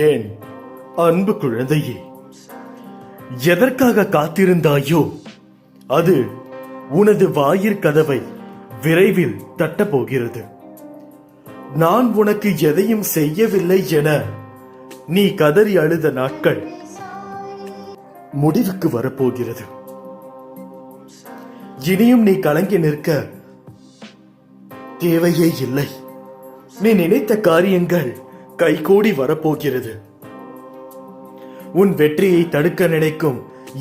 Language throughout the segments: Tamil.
ஏன் அன்பு குழந்தையே, எதற்காக காத்திருந்தாயோ அது உனது வாயிற்கதவை விரைவில் தட்டப்போகிறது. நான் உனக்கு எதையும் செய்யவில்லை என நீ கதறி அழுத நாட்கள் முடிவுக்கு வரப்போகிறது. இனியும் நீ கலங்கி நிற்க தேவையே இல்லை. நீ நினைத்த காரியங்கள் கைகூடி வரப்போகிறது. உன் வெற்றியை தடுக்க நினைக்கும்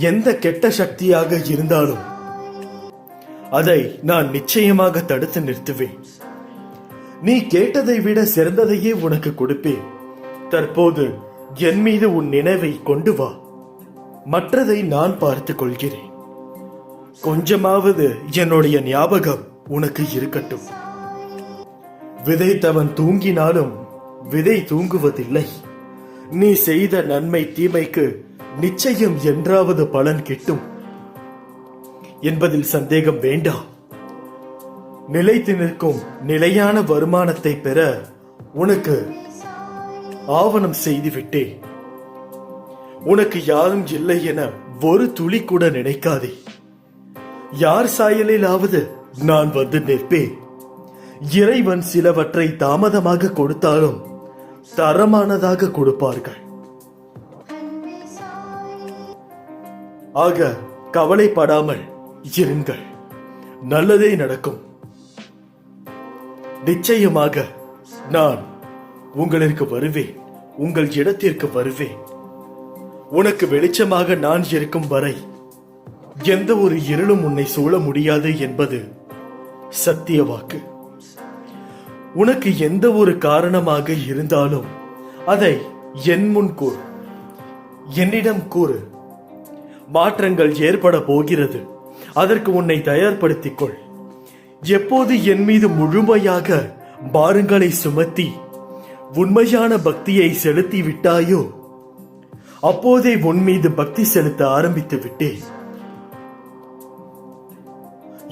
எந்த கெட்ட சக்தியாக இருந்தாலும் அதை நான் நிச்சயமாக தடுத்து நிறுத்துவேன். நீ கேட்டதை விட சிறந்ததையே உனக்கு கொடுப்பேன். தற்போது என் மீது உன் நினைவை கொண்டு வா. மற்றதை நான் பார்த்துக் கொள்கிறேன். கொஞ்சமாவது என்னுடைய ஞாபகம் உனக்கு இருக்கட்டும். விதைத்தவன் தூங்கினாலும் விதை தூங்குவதில்லை. நீ செய்த நன்மை தீமைக்கு நிச்சயம் என்றாவது பலன் கிட்டும் என்பதில் சந்தேகம் வேண்டாம். நிலைத்து நிற்கும் நிலையான வருமானத்தை பெற உனக்கு ஆவணம் செய்துவிட்டேன். உனக்கு யாரும் இல்லை என ஒரு துளி கூட நினைக்காதே. யார் சாயலிலாவது நான் வந்து நிற்பேன். இறைவன் சிலவற்றை தாமதமாக கொடுத்தாலும் தரமானதாக கொடுப்பார்கள். ஆக கவலைப்படாமல் இருங்கள். நல்லதே நடக்கும். நிச்சயமாக நான் உங்களுக்கு வருவேன். உங்கள் இடத்திற்கு வருவேன். உனக்கு வெளிச்சமாக நான் இருக்கும் வரை எந்த ஒரு இருளும் உன்னை சூழ முடியாது என்பது சத்திய வாக்கு. உனக்கு எந்த ஒரு காரணமாக இருந்தாலும் அதை என் முன் கூறு, என்னிடம் கூறு. மாற்றங்கள் ஏற்பட போகிறது. அதற்கு உன்னை தயார்படுத்திக் கொள். எப்போது என் மீது முழுமையாக பாரங்களை சுமத்தி உண்மையான பக்தியை செலுத்தி விட்டாயோ அப்போதே உன் மீது பக்தி செலுத்த ஆரம்பித்து விட்டேன்.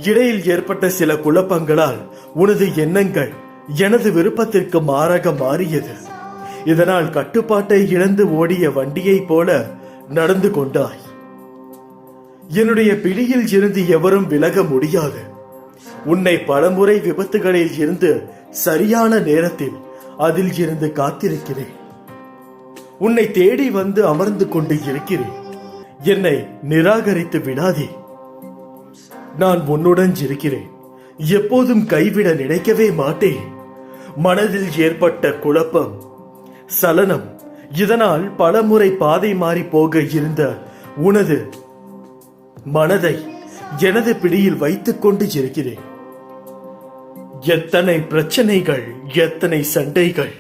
இடையில் ஏற்பட்ட சில குழப்பங்களால் உனது எண்ணங்கள் எனது விருப்பத்திற்கு மாறாக மாறியது. இதனால் கட்டுப்பாட்டை இழந்து ஓடிய வண்டியை போல நடந்து கொண்டாய். என்னுடைய பிடியில் இருந்து எவரும் விலக முடியாது. உன்னை பலமுறை விபத்துகளில் இருந்து சரியான நேரத்தில் அதில் இருந்து காத்திருக்கிறேன். உன்னை தேடி வந்து அமர்ந்து கொண்டு இருக்கிறேன். என்னை நிராகரித்து விடாதே. நான் உன்னுடன் இருக்கிறேன். எப்போதும் கைவிட நினைக்கவே மாட்டேன். மனதில் ஏற்பட்ட குழப்பம், சலனம், இதனால் பலமுறை பாதை மாறி போக இருந்த உனது மனதை எனது பிடியில் வைத்துக் கொண்டு இருக்கிறேன். எத்தனை பிரச்சனைகள், எத்தனை சண்டைகள்,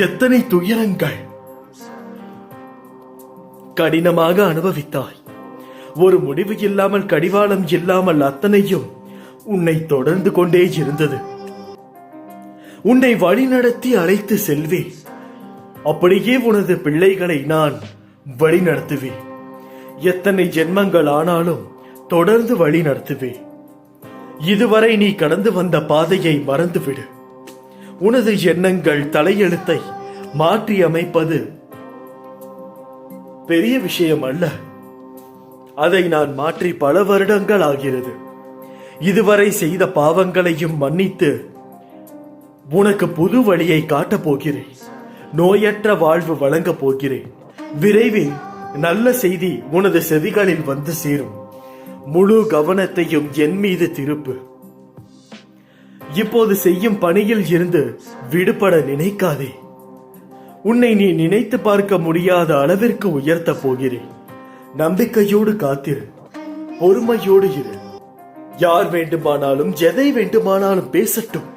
எத்தனை துயரங்கள் கடினமாக அனுபவித்தாய். ஒரு முடிவு இல்லாமல், கடிவாளம் இல்லாமல் அத்தனையும் உன்னை தொடர்ந்து கொண்டே இருந்தது. உன்னை வழிநடத்தி அழைத்து செல்வேன். அப்படியே உனது பிள்ளைகளை நான் வழிநடத்துவேன். எத்தனை ஜென்மங்கள் ஆனாலும் தொடர்ந்து வழி நடத்துவேன். இதுவரை நீ கடந்து வந்த பாதையை மறந்துவிடு. உனது எண்ணங்கள் தலையெழுத்தை மாற்றி அமைப்பது பெரிய விஷயம் அல்ல. அதை நான் மாற்றி பல வருடங்கள் ஆகிறது. இதுவரை செய்த பாவங்களையும் மன்னித்து உனக்கு புது வழியை காட்டப் போகிறேன். நோயற்ற வாழ்வு வழங்கப் போகிறேன். விரைவில் நல்ல செய்தி உனது செவிகளில் வந்து சேரும். முழு கவனத்தையும் என் மீது திருப்பு. இப்போது செய்யும் பணியில் இருந்து விடுபட நினைக்காதே. உன்னை நீ நினைத்து பார்க்க முடியாத அளவிற்கு உயர்த்த போகிறேன். நம்பிக்கையோடு காத்திரு. பொறுமையோடு இரு. யார் வேண்டுமானாலும் எதை வேண்டுமானாலும் பேசட்டும்.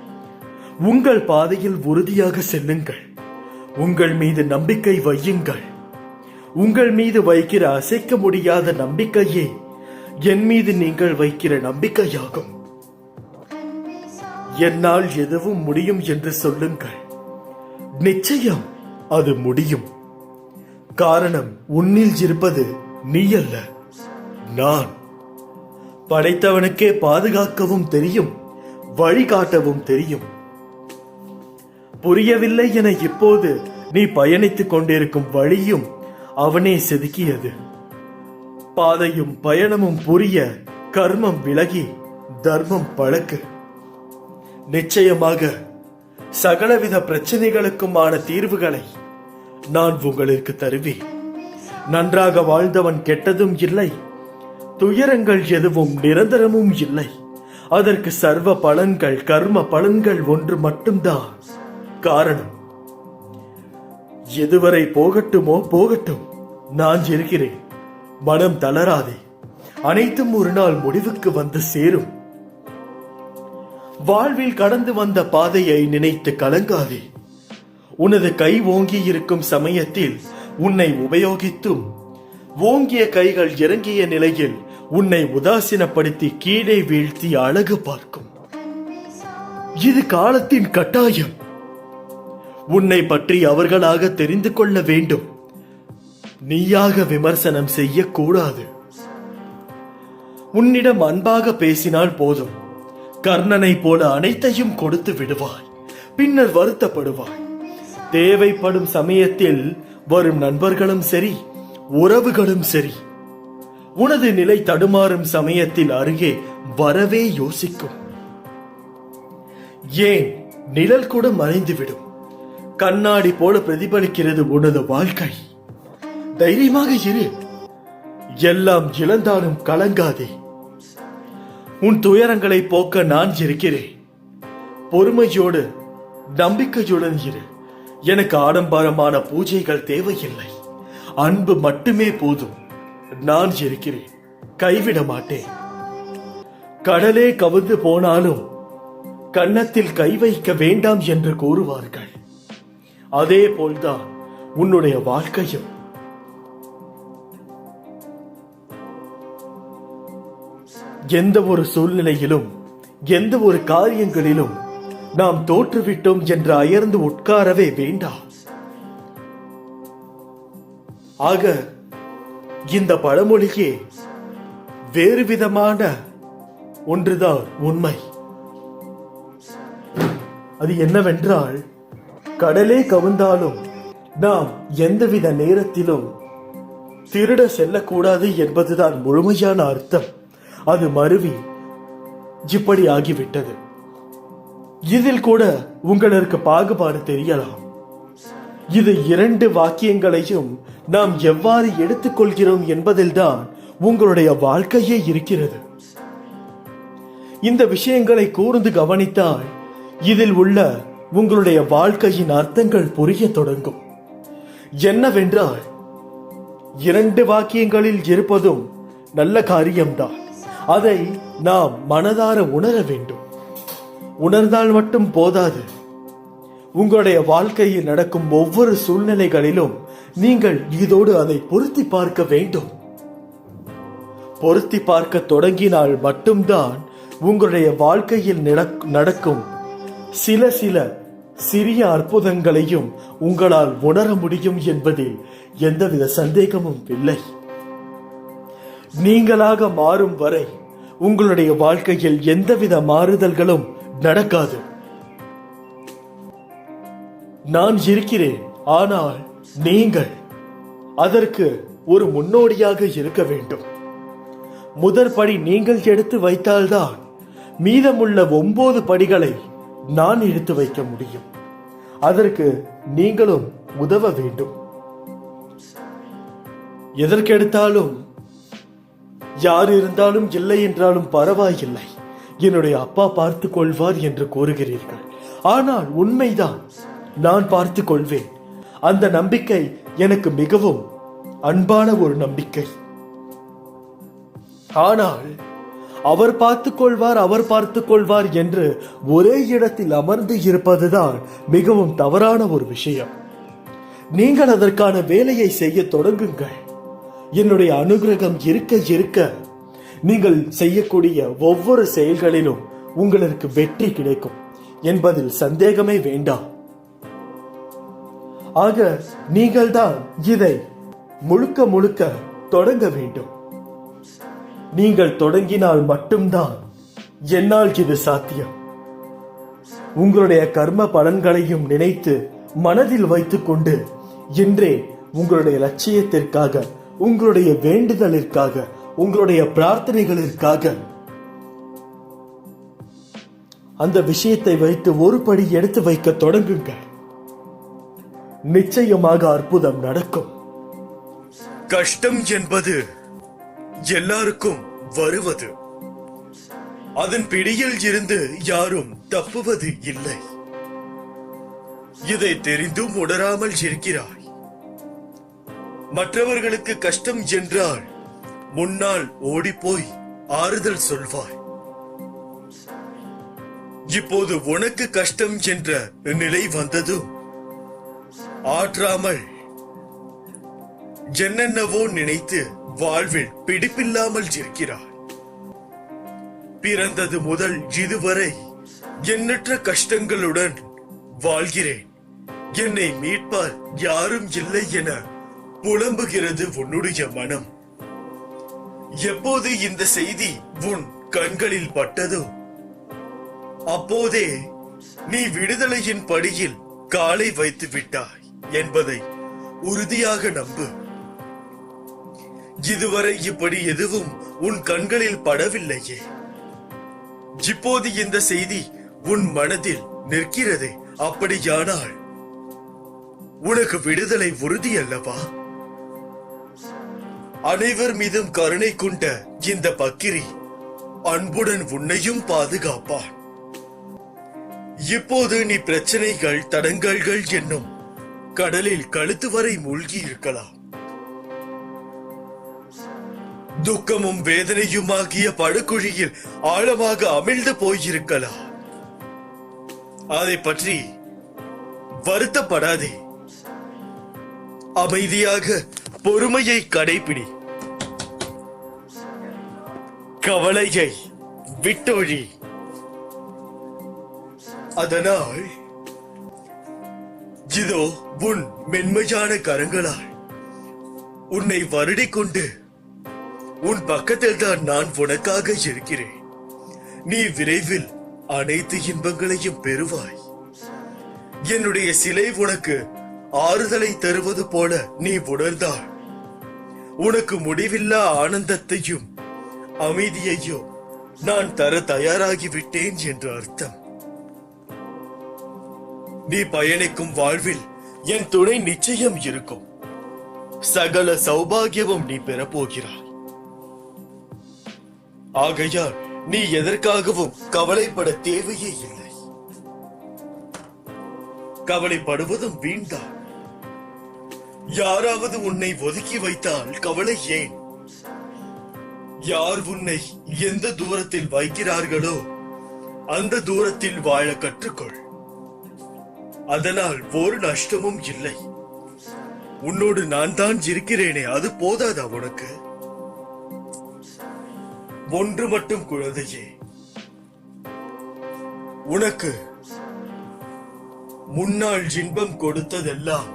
உங்கள் பாதையில் உறுதியாக செல்லுங்கள். உங்கள் மீது நம்பிக்கை வையுங்கள். உங்கள் மீது வைக்கிற அசைக்க முடியாத நம்பிக்கையே என் மீது நீங்கள் வைக்கிற நம்பிக்கையாகும். என்னால் எதுவும் முடியும் என்று சொல்லுங்கள். நிச்சயம் அது முடியும். காரணம், உன்னில் இருப்பது நீ அல்ல, நான். படைத்தவனுக்கே பாதுகாக்கவும் தெரியும், வழிகாட்டவும் தெரியும். புரியவில்லை என இப்போது நீ பயணித்துக் கொண்டிருக்கும் வழியும் அவனே செதுக்கியது. பாதையும் பயணமும் புரிய கர்மம் விலகி தர்மம் பழக்கு. நிச்சயமாக சகலவித பிரச்சனைகளுக்குமான தீர்வுகளை நான் உங்களுக்கு தருவேன். நன்றாக வாழ்ந்தவன் கெட்டதும் இல்லை, துயரங்கள் எதுவும் நிரந்தரமும் இல்லை. அதற்கு சர்வ பலன்கள் கர்ம பலன்கள் ஒன்று மட்டும்தான் காரணம். எதுவரை போகட்டுமோ போகட்டும், நான் இருக்கிறேன். மனம் தளராதே, அனைத்தும் ஒரு நாள் முடிவுக்கு வந்து சேரும். வாழ்வில் கடந்து வந்த பாதையை நினைத்து கலங்காதே. உனது கை ஓங்கி இருக்கும் சமயத்தில் உன்னை உபயோகித்தும் ஓங்கிய கைகள் இறங்கிய நிலையில் உன்னை உதாசீனப்படுத்தி கீழே வீழ்த்தி அழகு பார்க்கும். இது காலத்தின் கட்டாயம். உன்னை பற்றி அவர்களாக தெரிந்து கொள்ள வேண்டும். நீயாக விமர்சனம் செய்யக்கூடாது. உன்னிடம் அன்பாக பேசினால் போதும். கர்ணனை போல அனைத்தையும் கொடுத்து விடுவாய். பின்னர் வருத்தப்படுவாய். தேவைப்படும் சமயத்தில் வரும் நண்பர்களும் சரி, உறவுகளும் சரி, உனது நிலை தடுமாறும் சமயத்தில் அருகே வரவே யோசிக்கும். ஏன் நிழல் கூட மறைந்துவிடும். கண்ணாடி போல பிரதிபலிக்கிறது உனது வாழ்க்கை. தைரியமாக இரு. எல்லாம் இழந்தாலும் கலங்காதே. உன் துயரங்களை போக்க நான் இருக்கிறேன். பொறுமையோடு நம்பிக்கையுடன் இரு. எனக்கு ஆடம்பரமான பூஜைகள் தேவையில்லை. அன்பு மட்டுமே போதும். நான் இருக்கிறேன், கைவிட மாட்டேன். கடலே கவிழ்ந்து போனாலும் கன்னத்தில் கை வைக்க வேண்டாம் என்று கூறுவார்கள். அதே போல்தான் உன்னுடைய வாழ்க்கையும். எந்த ஒரு சூழ்நிலையிலும் எந்த ஒரு காரியங்களிலும் நாம் தோற்றுவிட்டோம் என்று அயர்ந்து உட்காரவே வேண்டாம். ஆக இந்த பழமொழியே வேறு விதமான ஒன்றுதான் உண்மை. அது என்னவென்றால், கடலே கவிழ்ந்தாலும் நாம் எந்தவித நேரத்திலும் திருட செல்லக்கூடாது என்பதுதான் முழுமையான அர்த்தம். அது மருவி இப்படி ஆகிவிட்டது. இதில் கூட உங்களுக்கு பாகுபாடு தெரியலாம். இது இரண்டு வாக்கியங்களையும் நாம் எவ்வாறு எடுத்துக்கொள்கிறோம் என்பதில்தான் உங்களுடைய வாழ்க்கையே இருக்கிறது. இந்த விஷயங்களை கூர்ந்து கவனித்தால் இதில் உள்ள உங்களுடைய வாழ்க்கையின் அர்த்தங்கள் புரிய தொடங்கும். என்னவென்றால், இரண்டு வாக்கியங்களில் இருப்பதும் நல்ல காரியம்தான். அதை நாம் மனதார உணர வேண்டும். உணர்ந்தால் மட்டும் போதாது. உங்களுடைய வாழ்க்கையில் நடக்கும் ஒவ்வொரு சூழ்நிலைகளிலும் நீங்கள் இதோடு அதை பொருத்தி பார்க்க வேண்டும். பொருத்தி பார்க்க தொடங்கினால் மட்டும்தான் உங்களுடைய வாழ்க்கையில் நடக்கும் சில சிறிய அற்புதங்களையும் உங்களால் உணர முடியும் என்பதில் எந்தவித சந்தேகமும் இல்லை. நீங்களாக மாறும் வரை உங்களுடைய வாழ்க்கையில் எந்தவித மாறுதல்களும் நடக்காது. நான் இருக்கிறேன், ஆனால் நீங்கள் அதற்கு ஒரு முன்னோடியாக இருக்க வேண்டும். முதற் படி நீங்கள் எடுத்து வைத்தால்தான் மீதமுள்ள 9 படிகளை நான் எடுத்து வைக்க முடியும். அதற்கு நீங்களும் உதவ வேண்டும். எதற்கெடுத்தாலும் யார் இருந்தாலும் இல்லை என்றாலும் பரவாயில்லை, என்னுடைய அப்பா பார்த்துக் கொள்வார் என்று கூறுகிறீர்கள். ஆனால் உண்மைதான், நான் பார்த்துக் கொள்வேன். அந்த நம்பிக்கை எனக்கு மிகவும் அன்பான ஒரு நம்பிக்கை. ஆனால் அவர் பார்த்துக் கொள்வார் என்று ஒரே இடத்தில் அமர்ந்து இருப்பதுதான் மிகவும் தவறான ஒரு விஷயம். நீங்கள் அதற்கான வேலையை செய்ய தொடங்குங்கள். என்னுடைய அனுகிரகம் இருக்க இருக்க நீங்கள் செய்யக்கூடிய ஒவ்வொரு செயல்களிலும் உங்களுக்கு வெற்றி கிடைக்கும் என்பதில் சந்தேகமே வேண்டாம். ஆக நீங்கள் தான் இதை முழுக்க தொடங்க வேண்டும். நீங்கள் தொடங்கினால் மட்டும்தான் என்னால் இது சாத்தியம். உங்களுடைய கர்ம பலன்களையும் நினைத்து மனதில் வைத்துக்கொண்டு இன்றே உங்களுடைய லட்சியத்திற்காக, உங்களுடைய வேண்டுதலிற்காக, உங்களுடைய பிரார்த்தனைகளிற்காக அந்த விஷயத்தை வைத்து ஒரு படி எடுத்து வைக்க தொடங்குங்கள். நிச்சயமாக அற்புதம் நடக்கும். கஷ்டம் என்பது எல்லாருக்கும் வருவது. அதன் பிடியில் இருந்து யாரும் தப்புவது இல்லை. இதை தெரிந்தும் உணராமல் இருக்கிறாய். மற்றவர்களுக்கு கஷ்டம் என்றால் முன்னால் ஓடிப்போய் ஆறுதல் சொல்வாய். இப்போது உனக்கு கஷ்டம் என்ற நிலை வந்ததும் ஆற்றாமல் என்னென்னவோ நினைத்து வாழ்வில் பிடிப்பில்லாமல் இருக்கிறாய். பிறந்தது முதல் இதுவரை எண்ணற்ற கஷ்டங்களுடன் வாழ்கிறேன், என்னை மீட்பார் யாரும் இல்லை என புலம்புகிறது உன்னுடைய மனம். எப்போது இந்த செய்தி உன் கண்களில் பட்டதோ அப்போதே நீ விடுதலையின் படியில் காலை வைத்து விட்டாய் என்பதை உறுதியாக நம்பு. இதுவரை இப்படி எதுவும் உன் கண்களில் படவில்லையே. இப்போது இந்த செய்தி உன் மனதில் நிற்கிறதே, அப்படியானால் உனக்கு விடுதலை உறுதி அல்லவா? அனைவர் மீதும் கருணை கொண்ட இந்த பக்கிரி அன்புடன் உன்னையும் பாதுகாப்பான். இப்போது நீ பிரச்சனைகள், தடங்கல்கள் என்னும் கடலில் கழுத்து வரை மூழ்கி இருக்கலாம். துக்கமும் வேதனையுமாகிய படுகுழியில் ஆழமாக அமிழ்ந்து போயிருக்கலாம். அதை பற்றி வருத்தப்படாதே. அமைதியாக பொறுமையை கடைபிடி. கவலையை விட்டொழி. அதனால் இதோ உன் மென்மையான கரங்களால் உன்னை வருடிக்கொண்டு உன் பக்கத்தில் தான் நான் உனக்காக இருக்கிறேன். நீ விரைவில் அனைத்து இன்பங்களையும் பெறுவாய். என்னுடைய சிலை உனக்கு ஆறுதலை தருவது போல நீ உணர்ந்தால் உனக்கு முடிவில்லா ஆனந்தத்தையும் அமைதியையும் நான் தர தயாராகிவிட்டேன் என்று அர்த்தம். நீ பயணிக்கும் வாழ்வில் என் துணை நிச்சயம் இருக்கும். சகல சௌபாகியமும் நீ பெறப்போகிறாய். ஆகையால் நீ எதற்காகவும் கவலைப்பட தேவையே இல்லை. கவலைப்படுவதும் வீண்தான். யாராவது உன்னை ஒதுக்கி வைத்தால் கவலை ஏன்? யார் உன்னை எந்த தூரத்தில் வைக்கிறார்களோ அந்த தூரத்தில் வாழ கற்றுக்கொள். அதனால் ஒரு நஷ்டமும் இல்லை. உன்னோடு நான் தான் இருக்கிறேனே, அது போதாதா உனக்கு? ஒன்று மட்டும் குழந்தையே, உனக்கு முன்னால் இன்பம் கொடுத்ததெல்லாம்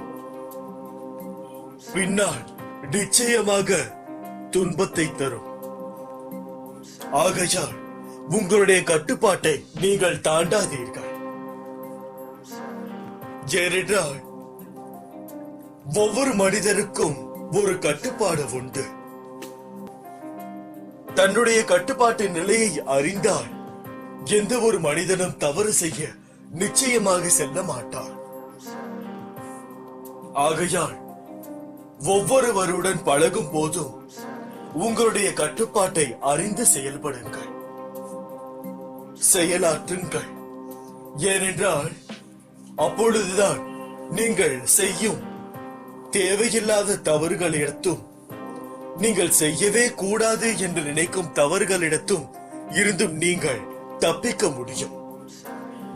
பின்னால் நிச்சயமாக துன்பத்தை தரும். ஆகையால் உங்களுடைய கட்டுப்பாட்டை நீங்கள் தாண்டாதீர்கள். ஏனென்றால் ஒவ்வொரு மனிதனுக்கும் ஒரு கட்டுப்பாடு உண்டு. தன்னுடைய கட்டுப்பாட்டின் நிலையை அறிந்தால் எந்த ஒரு மனிதனும் தவறு செய்ய நிச்சயமாக செல்ல மாட்டார். ஆகையால் ஒவ்வொருவருடன் பழகும் போதும் உங்களுடைய கட்டுப்பாட்டை அறிந்து செயல்படுங்கள், செயலாற்றுங்கள். ஏனென்றால் அப்பொழுதுதான் நீங்கள் செய்யும் தேவையில்லாத தவறுகளிடத்தும், நீங்கள் செய்யவே கூடாது என்று நினைக்கும் தவறுகளிடத்தும் இருந்தும் நீங்கள் தப்பிக்க முடியும்.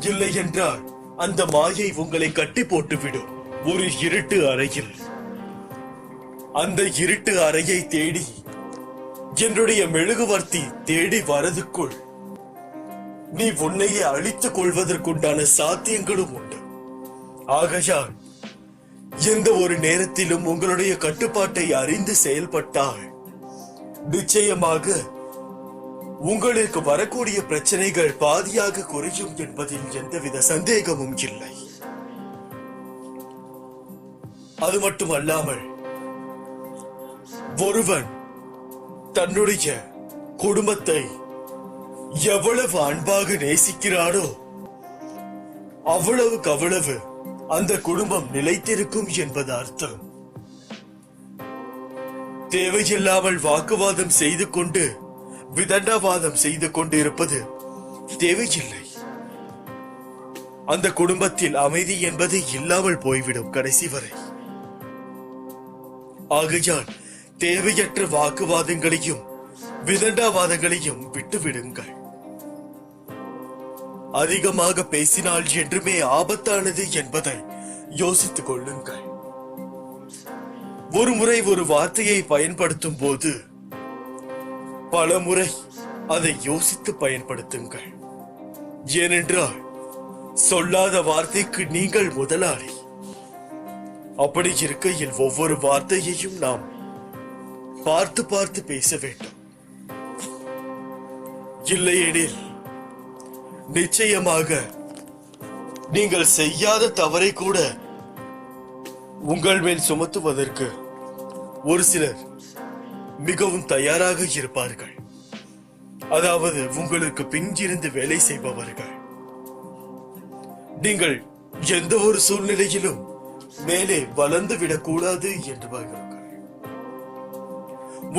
இல்லை என்றால் அந்த மாயை உங்களை கட்டி போட்டுவிடும். ஒரு இருட்டு அறையில் அந்த இருட்டு அறையை தேடி என்னுடைய மெழுகுவர்த்தி தேடி வரதுக்குள் நீ உன்னையே அழித்துக் கொள்வதற்குண்டான சாத்தியங்களும் உண்டு. ஆகையால் எந்த ஒரு நேரத்திலும் உங்களுடைய கட்டுப்பாட்டை அறிந்து செயல்பட்டால் நிச்சயமாக உங்களுக்கு வரக்கூடிய பிரச்சனைகள் பாதியாக குறையும் என்பதில் எந்தவித சந்தேகமும் இல்லை. அது மட்டுமல்லாமல் ஒருவன் தன்னுடைய குடும்பத்தை எவ்வளவு அன்பாக நேசிக்கிறானோ அவ்வளவுக்கு அவ்வளவு அந்த குடும்பம் நிலைத்திருக்கும் என்பது அர்த்தம். தேவையில்லாமல் வாக்குவாதம் செய்து கொண்டு விதண்டாவாதம் செய்து கொண்டு இருப்பது தேவையில்லை. அந்த குடும்பத்தில் அமைதி என்பது இல்லாமல் போய்விடும் கடைசி வரை. ஆகையால் தேவையற்ற வாக்குவாதங்களையும் விதண்டாவாதங்களையும் விட்டுவிடுங்கள். அதிகமாக பேசினால் என்றுமே ஆபத்தானது என்பதை யோசித்துக் கொள்ளுங்கள். ஒரு முறை ஒரு வார்த்தையை பயன்படுத்தும் போது பல முறை அதை யோசித்து பயன்படுத்துங்கள். ஏனென்றால் சொல்லாத வார்த்தைக்கு நீங்கள் முதலாளி. அப்படி இருக்கையில் ஒவ்வொரு வார்த்தையையும் நாம் பார்த்து பார்த்து பேச வேண்டும். இல்லையெனில் நிச்சயமாக நீங்கள் செய்யாத தவறை கூட உங்கள் மேல் சுமத்துவதற்கு ஒரு சிலர் மிகவும் தயாராக இருப்பார்கள். அதாவது உங்களுக்கு பின்னிருந்து வேலை செய்பவர்கள். நீங்கள் எந்த ஒரு சூழ்நிலையிலும் மேலே வளர்ந்து விடக்கூடாது என்பவர்கள்.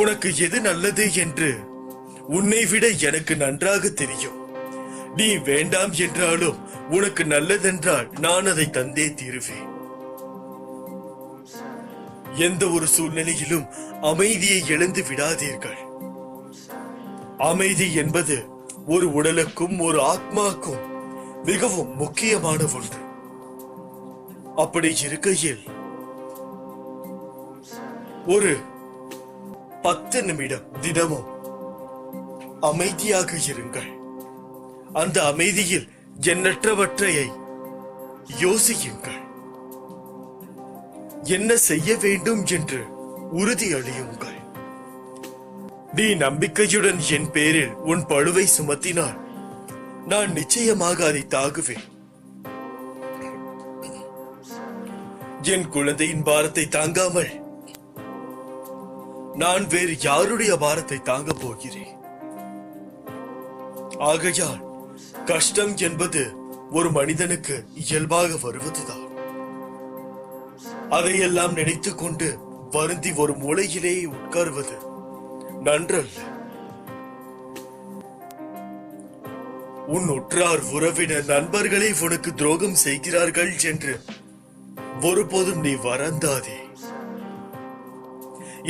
உனக்கு எது நல்லது என்று உன்னை விட எனக்கு நன்றாக தெரியும். நீ வேண்டாம் என்றாலும் உனக்கு நல்லதென்றால் நான் அதை தந்தே தீருவேன். எந்த ஒரு சூழ்நிலையிலும் அமைதியை இழந்து விடாதீர்கள். அமைதி என்பது ஒரு உடலுக்கும் ஒரு ஆத்மாக்கும் மிகவும் முக்கியமான ஒன்று. அப்படி இருக்கையில் ஒரு 10 நிமிடம் தினமும் அமைதியாக இருங்கள். அந்த அமைதியில் எண்ணற்றவற்றை யோசியுங்கள். என்ன செய்ய வேண்டும் என்று உறுதியளியுங்கள். நீ நம்பிக்கையுடன் என் பேரில் உன் பழுவை சுமத்தினால் நான் நிச்சயமாக அதை தாங்குவேன். என் குழந்தையின் பாரத்தை தாங்காமல் நான் வேறு யாருடைய பாரத்தை தாங்க போகிறேன். ஆகையால் கஷ்டம் என்பது ஒரு மனிதனுக்கு இயல்பாக வருவதுதான். அதையெல்லாம் நினைத்துக் கொண்டு வருந்தி ஒரு மூலையிலேயே உட்காருவது நன்றல்ல. உன் உற்றார் உறவினர் நண்பர்களே உனக்கு துரோகம் செய்கிறார்கள் என்று ஒருபோதும் நீ வருந்தாதே.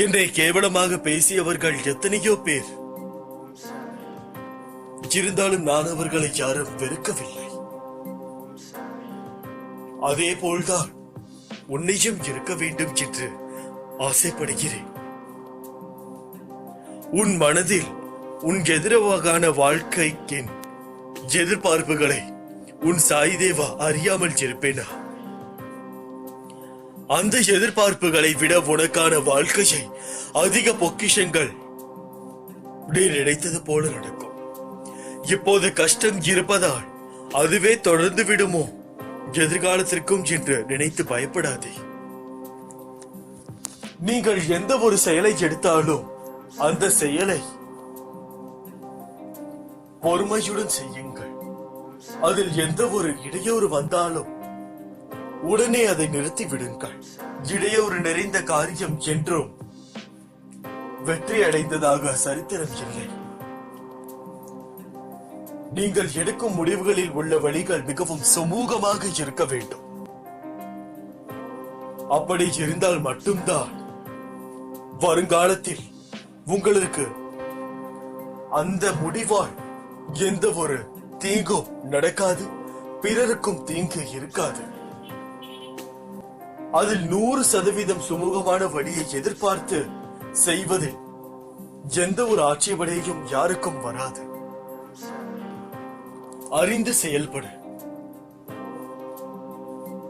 என்னை கேவலமாக பேசியவர்கள் எத்தனையோ பேர் இருந்தாலும் நான் அவர்களை யாரும் வெறுக்கவில்லை. அதே போல்தான் உன்னையும் இருக்க வேண்டும் என்று ஆசைப்படுகிறேன். உன் மனதில் உன் எதிரவாகான வாழ்க்கையின் எதிர்பார்ப்புகளை உன் சாய்தேவா அறியாமல் இருப்பேனா? அந்த எதிர்பார்ப்புகளை விட உனக்கான வாழ்க்கையை அதிக பொக்கிஷங்கள் நீ நினைத்தது போல நடக்கும். இப்போது கஷ்டம் இருப்பதால் அதுவே தொடர்ந்து விடுமோ எதிர்காலத்திற்கும் என்று நினைத்து பயப்படாதே. நீங்கள் எந்த ஒரு செயலை எடுத்தாலும் அந்த செயலை பொறுமையுடன் செய்யுங்கள். அதில் எந்த ஒரு இடையூறு வந்தாலும் உடனே அதை நிறுத்தி விடுங்கள். இடையூறு நிறைந்த காரியம் என்றும் வெற்றி அடைந்ததாக சரித்திரம் இல்லை. நீங்கள் எடுக்கும் முடிவுகளில் உள்ள வழிகள் மிகவும் சுமூகமாக இருக்க வேண்டும். அப்படி இருந்தால் மட்டும்தான் வருங்காலத்தில் உங்களுக்கு அந்த முடிவால் எந்த ஒரு தீங்கும் நடக்காது, பிறருக்கும் தீங்கு இருக்காது. அதில் 100% சுமூகமான வழியை எதிர்பார்த்து செய்வதில் எந்த ஒரு ஆட்சேபனையும் யாருக்கும் வராது. அறிந்து செயல்படு.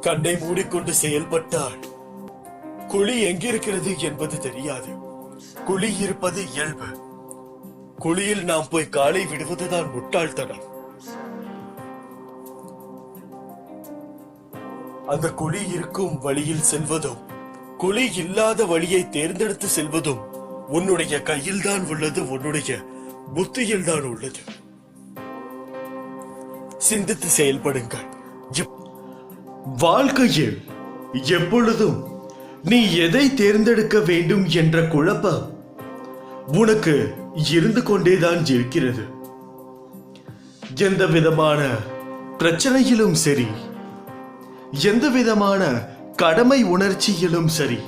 கண்ணை மூடிக்கொண்டு செயல்பட்டால் குழி எங்கிருக்கிறது என்பது தெரியாது. குழி இருப்பது இயல்பு. குழியில் நாம் போய் காலை விடுவதுதான் முட்டாள்தனம். அந்த குழி இருக்கும் வழியில் செல்வதும் குழி இல்லாத வழியை தேர்ந்தெடுத்து செல்வதும் உன்னுடைய கையில்தான் உள்ளது, உன்னுடைய புத்தியில்தான் உள்ளது. சிந்தித்து செயல்படுங்கள். வாழ்க்கையில் எப்பொழுதும் நீ எதை தேர்ந்தெடுக்க வேண்டும் என்ற குழப்பம் உனக்கு இருந்து கொண்டேதான் இருக்கிறது. எந்த விதமான பிரச்சனையிலும் சரி, எந்த விதமான கடமை உணர்ச்சியிலும் சரி,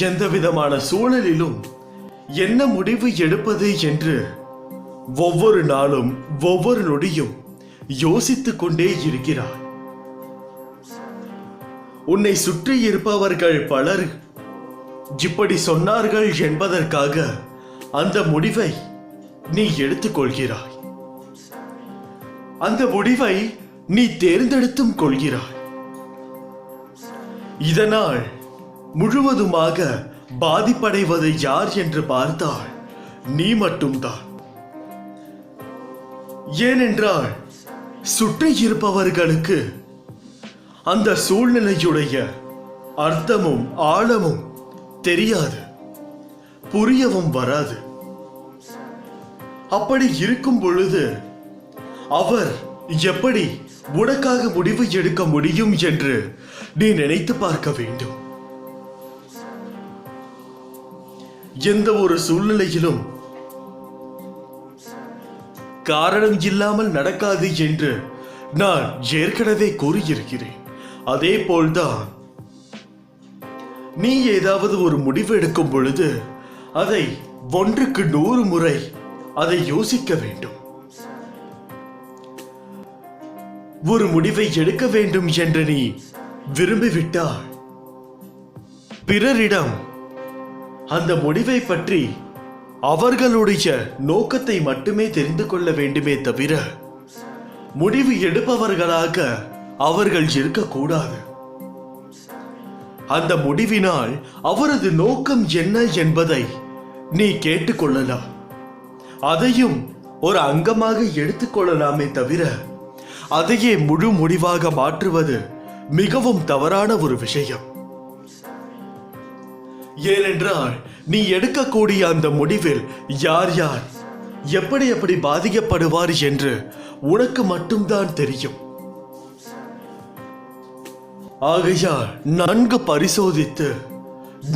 எந்த விதமான சூழலிலும் என்ன முடிவு எடுப்பது என்று ஒவ்வொரு நாளும் ஒவ்வொரு நொடியும் யோசித்துக் கொண்டே இருக்கிறார். உன்னை சுற்றி இருப்பவர்கள் பலர் இப்படி சொன்னார்கள் என்பதற்காக அந்த முடிவை நீ எடுத்துக்கொள்கிறாய். அந்த முடிவை நீ தேர்ந்தெடுத்தும் கொள்கிறாய். இதனால் முழுவதுமாக பாதிப்படைவது யார் என்று பார்த்தால் நீ மட்டும்தான். ஏனென்றால் சுற்றி இருப்பவர்களுக்கு அந்த சூழ்நிலையுடைய அர்த்தமும் ஆழமும் தெரியாது, புரியவும் வராது. அப்படி இருக்கும் பொழுது அவர் எப்படி உனக்காக முடிவு எடுக்க முடியும் என்று நீ நினைத்து பார்க்க வேண்டும். எந்த ஒரு சூழ்நிலையிலும் காரணம் இல்லாமல் நடக்காது என்று நான் ஏற்கனவே கூறியிருக்கிறேன். அதே போல்தான் நீ ஏதாவது ஒரு முடிவு எடுக்கும் பொழுது அதை 1க்கு 100 முறை அதை யோசிக்க வேண்டும். ஒரு முடிவை எடுக்க வேண்டும் என்று நீ விரும்பிவிட்டால் பிறரிடம் அந்த முடிவை பற்றி அவர்களுடைய நோக்கத்தை மட்டுமே தெரிந்து கொள்ள வேண்டுமே தவிர முடிவு எடுப்பவர்களாக அவர்கள் இருக்கக்கூடாது. அந்த முடிவினால் அவரது நோக்கம் என்ன என்பதை நீ கேட்டுக்கொள்ளலாம். அதையும் ஒரு அங்கமாக எடுத்துக்கொள்ளலாமே தவிர அதையே முழு முடிவாக மாற்றுவது மிகவும் தவறான ஒரு விஷயம். ஏனென்றால் நீ எடுக்கக்கூடிய அந்த முடிவில் யார் யார் எப்படி எப்படி பாதிக்கப்படுவார் என்று உனக்கு மட்டும்தான் தெரியும். ஆகையால் நன்கு பரிசோதித்து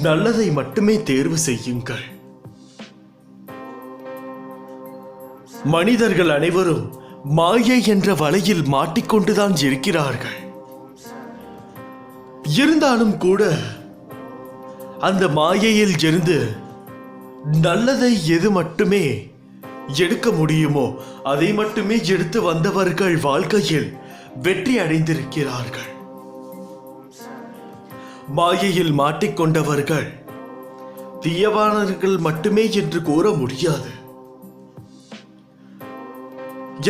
நல்லதை மட்டுமே தேர்வு செய்யுங்கள். மனிதர்கள் அனைவரும் மாயை என்ற வலையில் மாட்டிக்கொண்டுதான் இருக்கிறார்கள். இருந்தாலும் கூட அந்த மாயையில் இருந்து நல்லதை எது மட்டுமே எடுக்க முடியுமோ அதை மட்டுமே எடுத்து வந்தவர்கள் வாழ்க்கையில் வெற்றி அடைந்திருக்கிறார்கள். மாயையில் மாட்டிக்கொண்டவர்கள் தீயவானர்கள் மட்டுமே என்று கூற முடியாது.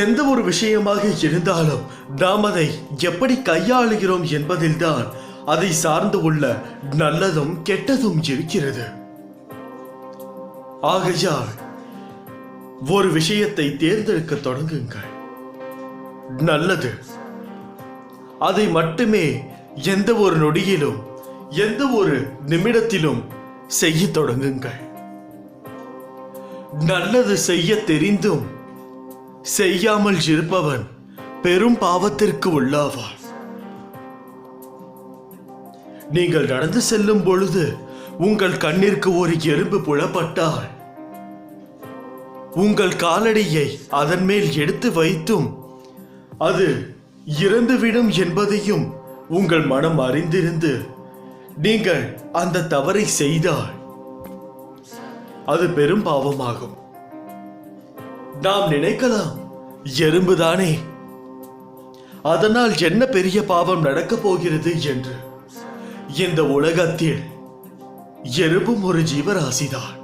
எந்த ஒரு விஷயமாக இருந்தாலும் நாம் அதை எப்படி கையாளுகிறோம் என்பதில்தான் அதை சார்ந்து உள்ள நல்லதும் கெட்டதும் இருக்கிறது. ஆகையால் ஒரு விஷயத்தை தேர்ந்தெடுக்க தொடங்குங்கள். நல்லது, அதை மட்டுமே எந்த ஒரு நொடியிலும் எந்த ஒரு நிமிடத்திலும் செய்ய தொடங்குங்கள். நல்லது செய்ய தெரிந்தும் செய்யாமல் இருப்பவன் பெரும் பாவத்திற்கு உள்ளாவான். நீங்கள் நடந்து செல்லும் பொழுது உங்கள் கண்ணிற்கு ஒரு எறும்பு புலப்பட்டால் உங்கள் காலடியை அதன் மேல் எடுத்து வைத்தும் அது இறந்துவிடும் என்பதையும் உங்கள் மனம் அறிந்திருந்து நீங்கள் அந்த தவறை செய்தால் அது பெரும் பாவமாகும். நாம் நினைக்கலாம், எறும்புதானே, அதனால் என்ன பெரிய பாவம் நடக்கப் போகிறது என்று. இந்த உலகத்தில் எறும்பும் ஒரு ஜீவராசிதான்.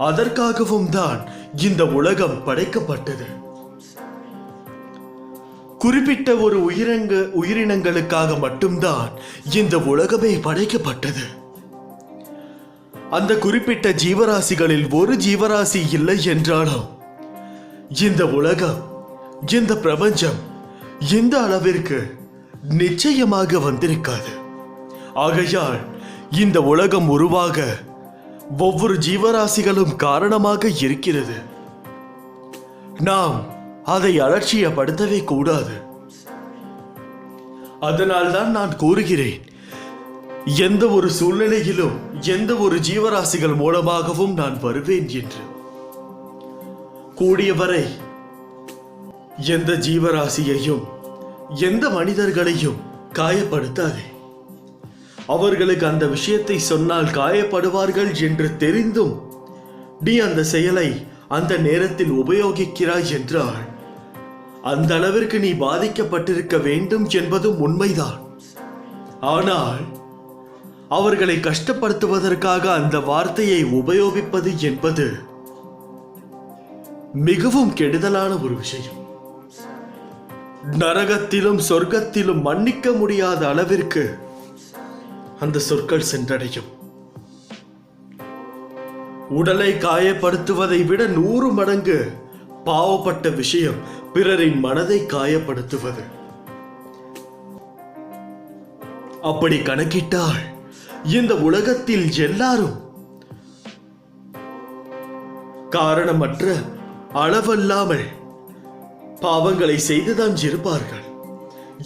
அதற்காகவும் தான் இந்த உலகம் படைக்கப்பட்டது. குறிப்பிட்ட ஒரு உயிரினங்களுக்காக மட்டும்தான் இந்த உலகமே படைக்கப்பட்டது. அந்த குறிப்பிட்ட ஜீவராசிகளில் ஒரு ஜீவராசி இல்லை என்றாலும் இந்த உலகம், இந்த பிரபஞ்சம் இந்த அளவிற்கு நிச்சயமாக வந்திருக்காது. ஆகையால் இந்த உலகம் உருவாக ஒவ்வொரு ஜீவராசிகளும் காரணமாக இருக்கிறது. நாம் அதை அலட்சியப்படுத்தவே கூடாது. அதனால்தான் நான் கூறுகிறேன், எந்த ஒரு சூழ்நிலையிலும் எந்த ஒரு ஜீவராசிகள் மூலமாகவும் நான் வருவேன் என்று. கூடியவரை எந்த ஜீவராசியையும் எந்த மனிதர்களையும் காயப்படுத்தாதே. அவர்களுக்கு அந்த விஷயத்தை சொன்னால் காயப்படுவார்கள் என்று தெரிந்தும் நீ அந்த செயலை அந்த நேரத்தில் உபயோகிக்கிறாய் என்றால் அந்த அளவிற்கு நீ பாதிக்கப்பட்டிருக்க வேண்டும் என்பதும் உண்மைதான். ஆனால் அவர்களை கஷ்டப்படுத்துவதற்காக அந்த வார்த்தையை உபயோகிப்பது என்பது மிகவும் கெடுதலான ஒரு விஷயம். நரகத்திலும் சொர்க்கத்திலும் மன்னிக்க முடியாத அளவிற்கு அந்த சொற்கள் சென்றடையும். உடலை காயப்படுத்துவதை விட 100 மடங்கு பாவப்பட்ட விஷயம் பிறரின் மனதை காயப்படுத்துவது. அப்படி கணக்கிட்டால் இந்த உலகத்தில் எல்லாரும் காரணமற்ற அளவல்லாமல் பாவங்களை செய்துதான் இருப்பார்கள்.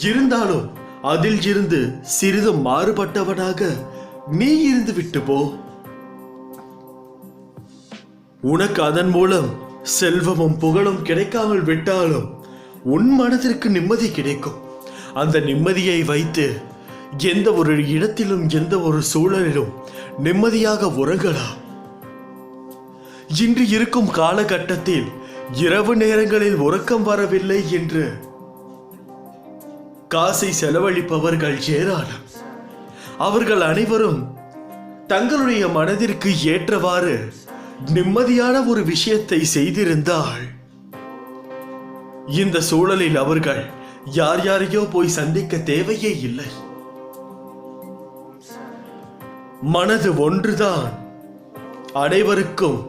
இருந்தாலும் அதில் இருந்து சிறிதும் மாறுபட்டவனாக நீ இருந்து விட்டு போ. உனக்கு அதன் மூலம் செல்வமும் புகழும் கிடைக்காமல் விட்டாலும் உன் மனதிற்கு நிம்மதி கிடைக்கும். அந்த நிம்மதியை வைத்து எந்த ஒரு இடத்திலும் எந்த ஒரு சூழலிலும் நிம்மதியாக உறங்கலாம். இன்று இருக்கும் காலகட்டத்தில் இரவு நேரங்களில் உறக்கம் வரவில்லை என்று காசை செலவழிப்பவர்கள் ஏராளம். அவர்கள் அனைவரும் தங்களுடைய மனதிற்கு ஏற்றவாறு நிம்மதியான ஒரு விஷயத்தை செய்திருந்தால் இந்த சூழலில் அவர்கள் யார் யாரையோ போய் சந்திக்க தேவையே இல்லை. மனது ஒன்றுதான் அனைவருக்கும்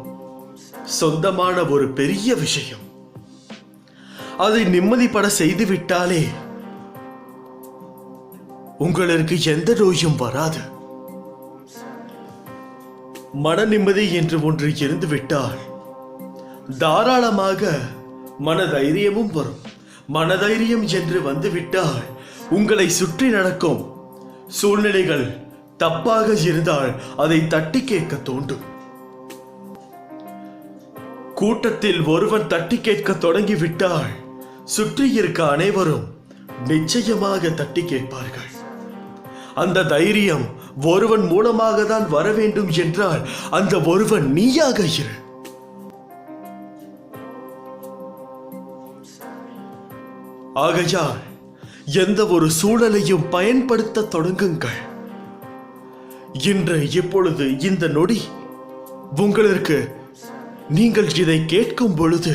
சொந்தமான ஒரு பெரிய விஷயம். அதை நிம்மதிப்பட செய்துவிட்டாலே உங்களுக்கு எந்த நோயும் வராது. மன நிம்மதி என்று ஒன்று இருந்துவிட்டால் தாராளமாக மனதைரியமும் வரும். மனதைரியம் என்று வந்துவிட்டால் உங்களை சுற்றி நடக்கும் சூழ்நிலைகள் தப்பாக இருந்தால் அதை தட்டி கேட்க தோன்றும். கூட்டத்தில் ஒருவன் தட்டி கேட்க தொடங்கிவிட்டால் சுற்றி இருக்க அனைவரும் நிச்சயமாக தட்டி கேட்பார்கள். அந்த தைரியம் ஒருவன் மூலமாக தான் வர வேண்டும் என்றால் அந்த ஒருவன் நீயாக இரு. ஆகையால் எந்த ஒரு சூழலையும் பயன்படுத்த தொடங்குங்கள். இன்று இப்பொழுது இந்த நொடி உங்களுக்கு நீங்கள் இதை கேட்கும் பொழுது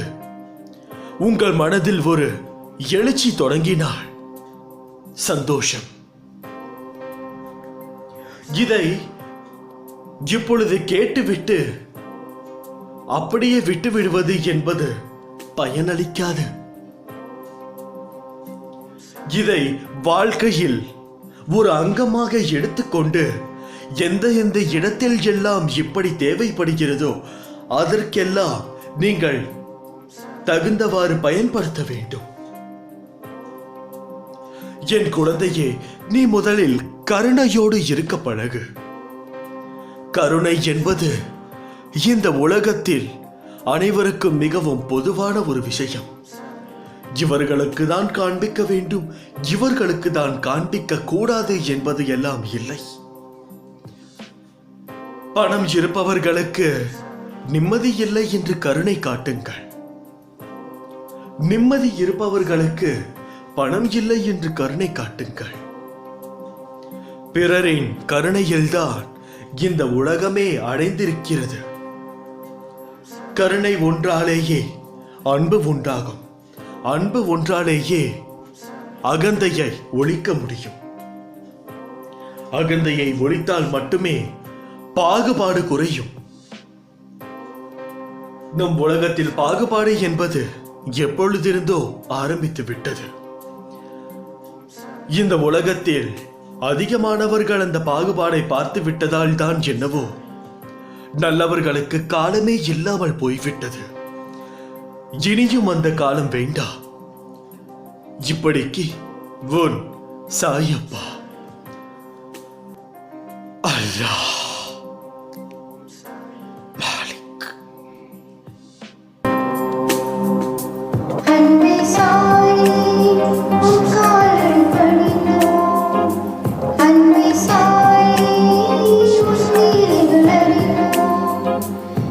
உங்கள் மனதில் ஒரு எழுச்சி தொடங்கினால் சந்தோஷம். இதை இப்பொழுது கேட்டுவிட்டு அப்படியே விட்டுவிடுவது என்பது பயனளிக்காது. இதை வாழ்க்கையில் ஒரு அங்கமாக எடுத்துக்கொண்டு எந்த எந்த இடத்தில் எல்லாம் இப்படி தேவைப்படுகிறதோ அதற்கெல்லாம் நீங்கள் தகுந்தவாறு பயன்படுத்த வேண்டும். என் குழந்தையே, நீ முதலில் கருணையோடு இருக்க பழகு. கருணை என்பது இந்த உலகத்தில் அனைவருக்கும் மிகவும் பொதுவான ஒரு விஷயம். இவர்களுக்கு தான் காண்பிக்க வேண்டும், இவர்களுக்கு தான் காண்பிக்க கூடாது என்பது எல்லாம் இல்லை. பணம் இருப்பவர்களுக்கு நிம்மதி இல்லை என்று கருணை காட்டுங்கள். நிம்மதி இருப்பவர்களுக்கு பணம் இல்லை என்று கருணை காட்டுங்கள். பிறரின் கருணையில்தான் இந்த உலகமே அடைந்திருக்கிறது. கருணை ஒன்றாலேயே அன்பு உண்டாகும். அன்பு ஒன்றாலேயே அகந்தையை ஒழிக்க முடியும். அகந்தையை ஒழித்தால் மட்டுமே பாகுபாடு குறையும். நம் உலகத்தில் பாகுபாடு என்பது எப்பொழுதிருந்தோ ஆரம்பித்து விட்டது. இந்த உலகத்தில் அதிகமானவர்கள் அந்த பாகுபாடை பார்த்து விட்டதால் தான் என்னவோ நல்லவர்களுக்கு காலமே இல்லாமல் போய்விட்டது. இனியும் அந்த காலம் வேண்டாம். இப்படிக்கு உன் சாயப்பா. அல்லாஹ் மாலிக்.